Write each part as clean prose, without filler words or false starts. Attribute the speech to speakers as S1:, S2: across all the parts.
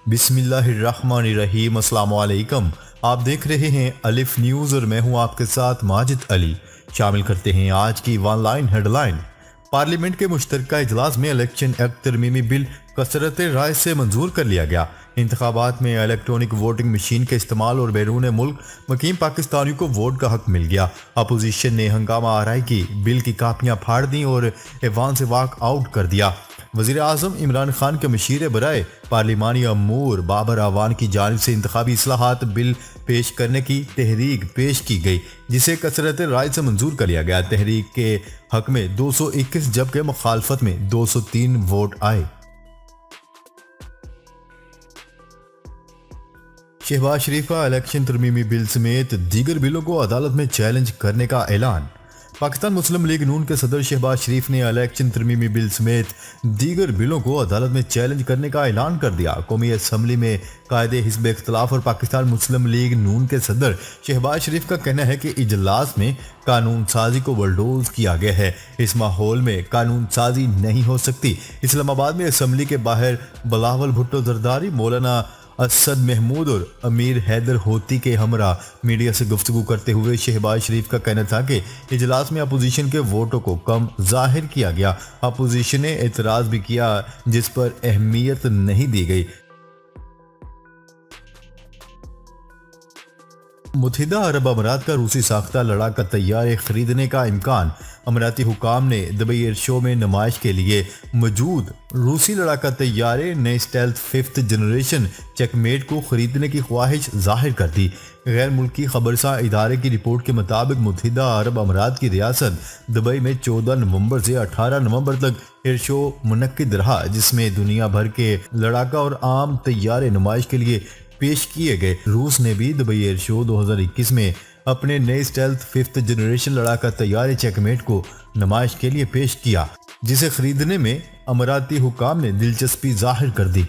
S1: बिस्मिल्लाहिर्रहमानिर्रहीम। अस्सलाम वालेकुम। आप देख रहे हैं अलिफ न्यूज़ और मैं हूं आपके साथ माजिद अली। शामिल करते हैं आज की वन लाइन हेडलाइन। पार्लियामेंट के मुश्तरका इजलास में इलेक्शन एक्ट तरमीमी बिल कसरत राय से मंजूर कर लिया गया। इंतखाबात में इलेक्ट्रॉनिक वोटिंग मशीन के इस्तेमाल और बैरून मुल्क मुकीम पाकिस्तानियों को वोट का हक मिल गया। अपोजिशन ने हंगामा आराई की, बिल की कापियां फाड़ दी और ऐवान से वॉक आउट कर दिया। वज़ीर आज़म इमरान खान के मशीर बराए पार्लिमानी अमूर बाबर आवान की जानिब से इंतखाबी इस्लाहात बिल पेश करने की तहरीक पेश की गई, जिसे कसरत राय से मंजूर कर लिया गया। तहरीक के हक में 221 जबकि मुखालफत में 203 वोट आए। शहबाज शरीफ का इलेक्शन तरमीमी बिल समेत दीगर बिलों को अदालत में चैलेंज करने का ऐलान। पाकिस्तान मुस्लिम लीग नून के सदर शहबाज शरीफ ने इलेक्शन तरमीमी बिल समेत दीगर बिलों को अदालत में चैलेंज करने का ऐलान कर दिया। कौमी असम्बली में कायदे हिज़्ब इख्तिलाफ और पाकिस्तान मुस्लिम लीग नून के सदर शहबाज शरीफ का कहना है कि इजलास में कानून साजी को बुलडोज किया गया है। इस माहौल में कानून साजी नहीं हो सकती। इस्लामाबाद में असम्बली के बाहर बिलावल भुट्टो जरदारी, मौलाना असद महमूद और अमीर हैदर होती के हमरा मीडिया से गुफ्तगू करते हुए शहबाज शरीफ का कहना था कि इजलास में अपोजिशन के वोटों को कम जाहिर किया गया। अपोजिशन ने एतराज़ भी किया जिस पर अहमियत नहीं दी गई। मुत्तहिदा अरब अमारात का रूसी साख्ता लड़ाका तैयारे खरीदने का इम्कान। अमाराती हुकाम ने दुबई एयर शो में नुमाइश के लिए मौजूद रूसी लड़ाका तैयारे नए स्टेल्थ 5th जनरेशन चेकमेट को खरीदने की ख्वाहिश जाहिर कर दी। गैर मुल्की खबरसा इदारे की रिपोर्ट के मुताबिक मुत्तहिदा अरब अमारात की रियासत दुबई में 14 नवंबर से 18 नवंबर तक एयर शो मुनक्किद रहा, जिसमें दुनिया भर के लड़ाका और आम तैयारे नुमाइश के लिए पेश किए गए। रूस ने भी दुबई एयर शो 2021 में अपने नए स्टेल्थ 5th जनरेशन लड़ाका तैयारे चेकमेट को नुमाइश के लिए पेश किया, जिसे खरीदने में अमाराती हुकाम ने दिलचस्पी जाहिर कर दी।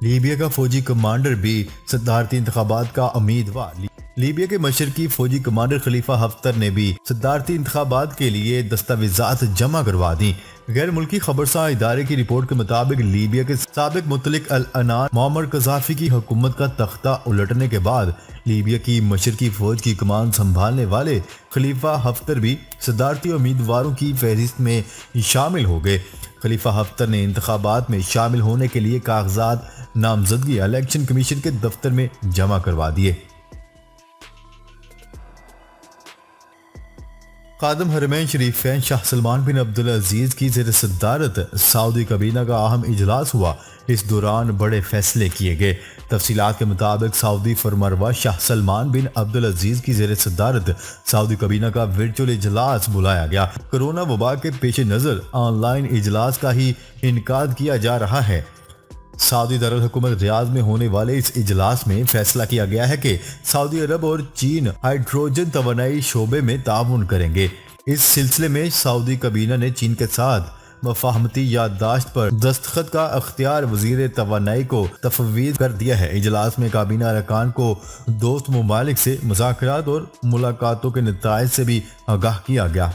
S1: लीबिया का फौजी कमांडर भी सदारती इंतखाबात का उम्मीदवार। लीबिया के मशरकी फौजी कमांडर खलीफा हफ्तर ने भी सदारती इंतखाबात के लिए दस्तावेजात जमा करवा दी। गैर मुल्की खबरसा इदारे की रिपोर्ट के मुताबिक लीबिया के साबिक मुतलिक अल अनान मुअम्मर कज़ाफी की हुकूमत का तख्ता उलटने के बाद लीबिया की मशरकी फौज की कमान संभालने वाले खलीफा हफ्तर भी सदारती उम्मीदवारों की फहरिस्त में शामिल हो गए। खलीफा हफ्तर ने इंतखाबात में शामिल होने के लिए कागजात नामजदगी इलेक्शन कमीशन के दफ्तर में जमा करवा दिए। खादम हरमैन शरीफैन शाह सलमान बिन अब्दुल अजीज की ज़ेर सदारत सऊदी काबीना का अहम इजलास हुआ। इस दौरान बड़े फैसले किए गए। तफसीलात के मुताबिक सऊदी फरमरवा शाह सलमान बिन अब्दुल अजीज की ज़ेर सदारत सऊदी काबीना का वर्चुअल इजलास बुलाया गया। कोरोना वबा के पेश नज़र ऑनलाइन इजलास का ही इनकाद किया जा रहा है। सऊदी दारुल हुकूमत रियाद में होने वाले इस इजलास में फैसला किया गया है कि सऊदी अरब और चीन हाइड्रोजन तवानाई शोबे में ताउन करेंगे। इस सिलसिले में सऊदी काबीना ने चीन के साथ मफाहमती याददाश्त पर दस्तखत का अख्तियार वजीर तवानाई को तफवीज़ कर दिया है। इजलास में काबीना अरकान को दोस्त ममालिक से मुज़ाकरात और मुलाकातों के नताइज से भी आगाह किया गया।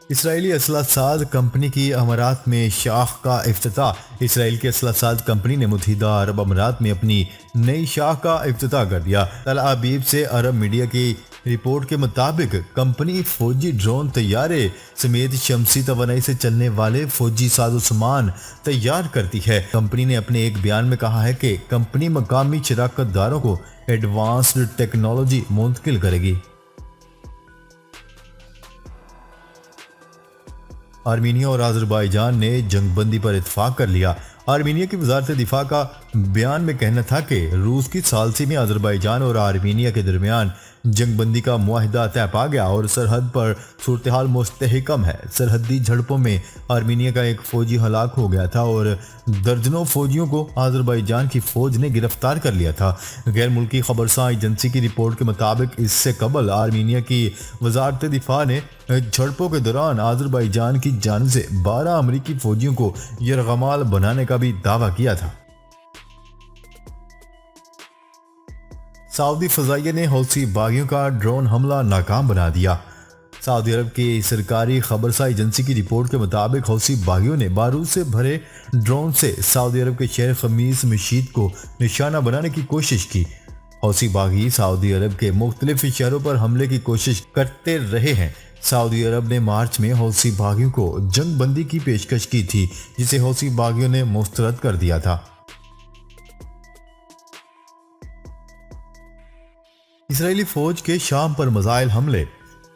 S1: इसराइली असला साज कंपनी की अमारात में शाख का इफ्तिताह। इसराइल की असला साज कंपनी ने मुत्तहिदा अरब अमारात में अपनी नई शाख का इफ्तिताह कर दिया। तल अबीब से अरब मीडिया की रिपोर्ट के मुताबिक कंपनी फौजी ड्रोन तैयारे समेत शमसी तवानाई से चलने वाले फौजी साजो सामान तैयार करती है। कंपनी ने अपने एक बयान में कहा है कि कंपनी मकामी शराकत दारों को एडवांस्ड टेक्नोलॉजी मुंतकिल करेगी। आर्मीनिया और अजरबैजान ने जंगबंदी पर इत्तेफाक कर लिया। आर्मीनिया की वजारत दिफा का बयान में कहना था कि रूस की सालसी में अजरबैजान और आर्मीनिया के दरमियान जंगबंदी का मुआहिदा तय पा गया और सरहद पर सूरत हाल मुस्तहकम है। सरहदी झड़पों में आर्मीनिया का एक फौजी हलाक हो गया था और दर्जनों फौजियों को अजरबैजान की फौज ने गिरफ्तार कर लिया था। गैर मुल्की खबरसा एजेंसी की रिपोर्ट के मुताबिक इससे कबल आर्मीनिया की वजारत दिफा ने झड़पों के दौरान अजरबैजान की जानिब से 12 अमरीकी फौजियों को यरगमाल बनाने का भी दावा किया था। सऊदी फजाइया ने हौसी बागियों का ड्रोन हमला नाकाम बना दिया। सऊदी अरब की सरकारी खबरसा एजेंसी की रिपोर्ट के मुताबिक हौसी बागियों ने बारूद से भरे ड्रोन से सऊदी अरब के शहर खमीस मशीद को निशाना बनाने की कोशिश की। हौसी बागी सऊदी अरब के मुख्तलिफ शहरों पर हमले की कोशिश करते रहे हैं। सऊदी अरब ने मार्च में हौसी बागियों को जंग बंदी की पेशकश की थी, जिसे हौसी बागियों ने मुस्तरद कर दिया था। इसराइली फौज के शाम पर मिसाइल हमले।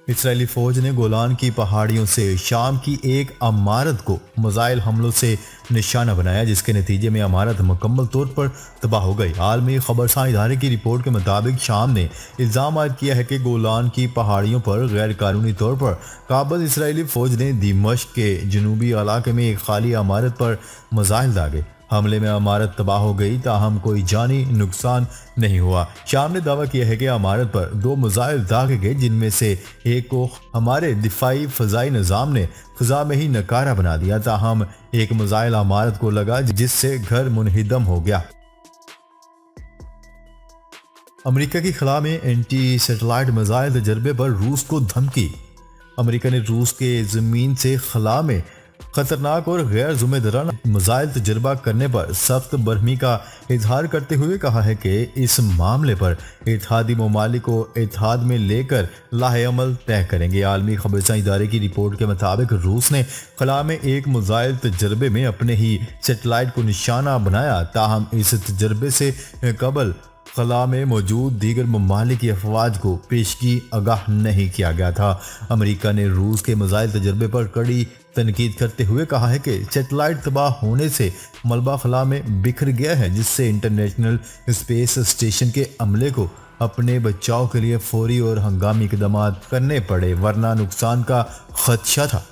S1: इसराइली फौज ने गोलान की पहाड़ियों से शाम की एक इमारत को मिसाइल हमलों से निशाना बनाया, जिसके नतीजे में इमारत मुकम्मल तौर पर तबाह हो गई। आलमी खबरसां इदारे की रिपोर्ट के मुताबिक शाम ने इल्ज़ाम आयद किया है कि गोलान की पहाड़ियों पर गैर कानूनी तौर पर काबिज इसराइली फौज ने दिमश्क के जनूबी इलाके में एक खाली इमारत पर मिसाइल दागे। हमले में इमारत तबाह हो गई, ताहम कोई जानी नुकसान नहीं हुआ। शाम ने दावा किया है कि इमारत पर 2 मिसाइल दागे गए, जिनमें से एक को हमारे दिफाई फजाई निज़ाम ने फिजा में ही नकारा बना दिया, ताहम एक मिसाइल इमारत को लगा जिससे घर मुनहिदम हो गया। अमेरिका की खला में एंटी सैटेलाइट मिसाइल तजर्बे पर रूस को धमकी। अमेरिका ने रूस के जमीन से खला में खतरनाक और गैर जिम्मेदाराना मिसाइल तजर्बा करने पर सख्त बरहमी का इजहार करते हुए कहा है कि इस मामले पर इत्तेहादी ममालिक को इत्तेहाद में लेकर लाहेअमल तय करेंगे। आलमी खबरसां इदारे की रिपोर्ट के मुताबिक रूस ने खला में एक मिसाइल तजर्बे में अपने ही सैटेलाइट को निशाना बनाया, ताहम इस तजर्बे से कबल खला में मौजूद दीगर ममालिक की अफवाज को पेशगी आगाह नहीं किया गया था। अमेरिका ने रूस के मिसाइल तजर्बे पर कड़ी तनकीद करते हुए कहा है कि सैटेलाइट तबाह होने से मलबा खला में बिखर गया है, जिससे इंटरनेशनल स्पेस स्टेशन के अमले को अपने बचाव के लिए फौरी और हंगामी इकदाम करने पड़े, वरना नुकसान का खदशा था।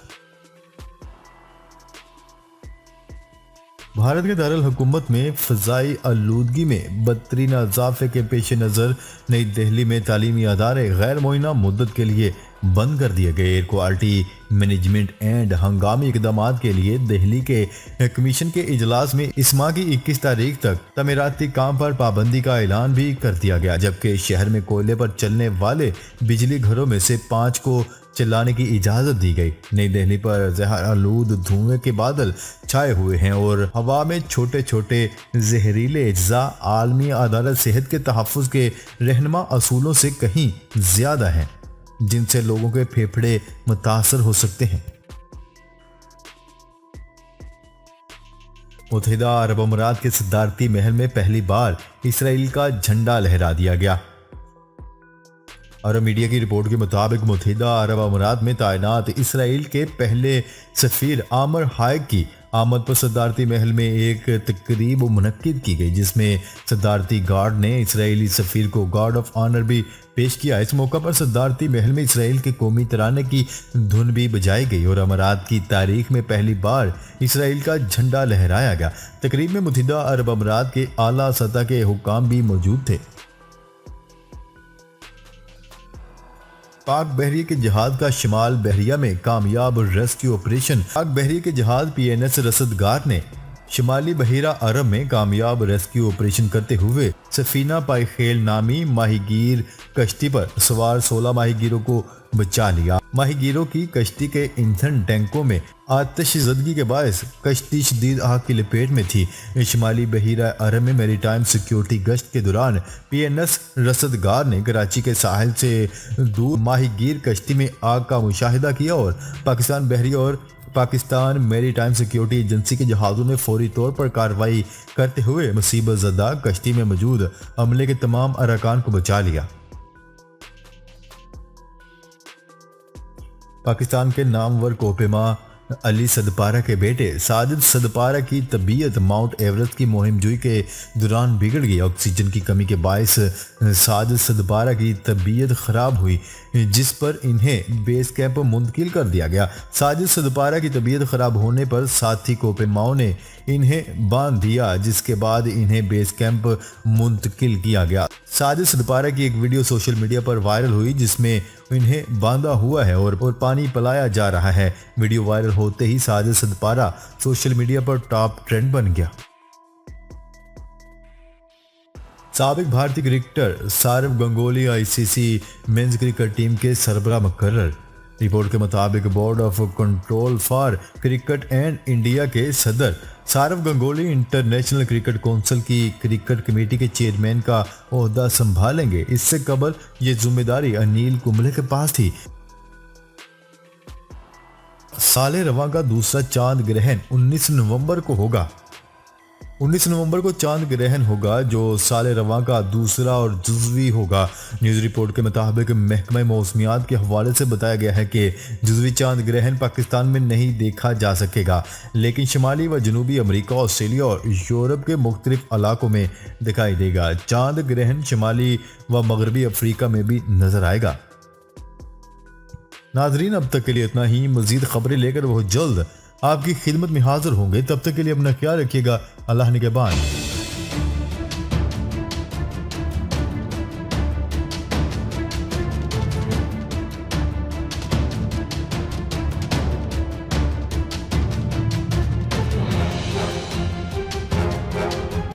S1: भारत के दारुल हुकूमत में फ़ज़ाई आलूदगी में बदतरीन इजाफे के पेश नज़र नई दिल्ली में तालीमी अदारे गैर मुअय्यना मुद्दत के लिए बंद कर दिए गए। एयर क्वालिटी मैनेजमेंट एंड हंगामी इकदाम के लिए दिल्ली के कमीशन के इजलास में इस माह की 21 तारीख तक तमीराती काम पर पाबंदी का ऐलान भी कर दिया गया, जबकि शहर में कोयले पर चलने वाले बिजली घरों में से 5 को चलाने की इजाजत दी गई। नई दिल्ली पर जहर आलूद धुएं के बादल छाए हुए हैं और हवा में छोटे छोटे जहरीले अज्जा आलमी अदालत सेहत के तहफ़्फ़ुज़ के रहनुमा असूलों से कहीं ज्यादा हैं, जिनसे लोगों के फेफड़े मुतासर हो सकते हैं। मुत्तहिदा अरब अमीरात के सदारती महल में पहली बार इसराइल का झंडा लहरा दिया गया। अरब मीडिया की रिपोर्ट के मुताबिक मुत्तहिदा अरब अमीरात में तैनात इसराइल के पहले सफीर आमर हायक की आमद पर सदारती महल में एक तकरीब मुनक्किद की गई, जिसमें सदारती गार्ड ने इसराइली सफीर को गार्ड ऑफ ऑनर भी पेश किया। इस मौका पर सदारती महल में इसराइल के कौमी तराने की धुन भी बजाई गई और अमीरात की तारीख में पहली बार इसराइल का झंडा लहराया गया। तकरीब में मुत्तहिदा अरब अमीरात के आला सतह के हुक्काम भी मौजूद थे। पाक बहरिया के जहाज का शिमाल बहरिया में कामयाब रेस्क्यू ऑपरेशन। पाक बहरिया के जहाज PNS रसदगार ने शिमाली बहिरा अरब में कामयाब रेस्क्यू ऑपरेशन करते हुए सफीना पाइखेल नामी माहीगीर कश्ती पर सवार 16 माहीगीरों को बचा लिया। माहीगीरों की कश्ती के ईंधन टैंकों में आतिशज़दगी के बायस कश्ती शदीद आग की लपेट में थी। शिमाली बहिरा अरब में मैरीटाइम सिक्योरिटी गश्त के दौरान PNS रसदगार ने कराची के साहिल से दूर माहीगीर कश्ती में आग का मुशाहिदा किया और पाकिस्तान बहरी और पाकिस्तान मैरीटाइम सिक्योरिटी एजेंसी के जहाज़ों ने फौरी तौर पर कार्रवाई करते हुए मुसीबत ज़दा कश्ती में मौजूद अमले के तमाम अरकान को बचा लिया। पाकिस्तान के नामवर कोपेमा अली सदपारा के बेटे साजिद सदपारा की तबीयत माउंट एवरेस्ट की मुहिमजोई के दौरान बिगड़ गई। ऑक्सीजन की कमी के बायस साजिद सदपारा की तबीयत खराब हुई, जिस पर इन्हें बेस कैंप मुंतकिल कर दिया गया। साजिद सदपारा की तबीयत खराब होने पर साथी कोपेमाओं ने इन्हें बांध दिया, जिसके बाद इन्हें बेस कैंप मुंतकिल किया गया। साजिद सदपारा की एक वीडियो सोशल मीडिया पर वायरल हुई, जिसमें इन्हें बांधा हुआ है और पानी पिलाया जा रहा है। वीडियो वायरल होते ही साजिद सदपारा सोशल मीडिया पर टॉप ट्रेंड बन गया। साबिक भारतीय cricketer Sourav Ganguly ICC men's cricket team के सरबराह मुकर्रर। रिपोर्ट के मुताबिक board of control for cricket and India के सदर Sourav Ganguly international cricket council की क्रिकेट कमेटी के चेयरमैन का ओहदा संभालेंगे। इससे कबल ये जिम्मेदारी अनिल कुंबले के पास थी। साले रवा का दूसरा चांद ग्रहण 19 नवंबर को होगा। 19 नवंबर को चांद ग्रहण होगा जो साले रवा का दूसरा और जुज़वी होगा। न्यूज़ रिपोर्ट के मुताबिक महकमा मौसमियात के हवाले से बताया गया है कि जुज़वी चांद ग्रहण पाकिस्तान में नहीं देखा जा सकेगा, लेकिन शुमाली व जनूबी अमेरिका, ऑस्ट्रेलिया और यूरोप के मुख्तलिफ इलाकों में दिखाई देगा। चांद ग्रहण शुमाली व मगरबी अफ्रीका में भी नजर आएगा। नाजरीन, अब तक के लिए इतना ही। मजीद खबरें लेकर बहुत जल्द आपकी खिदमत में हाजिर होंगे। तब तक के लिए अपना ख्याल रखिएगा। अल्लाह निगहबान।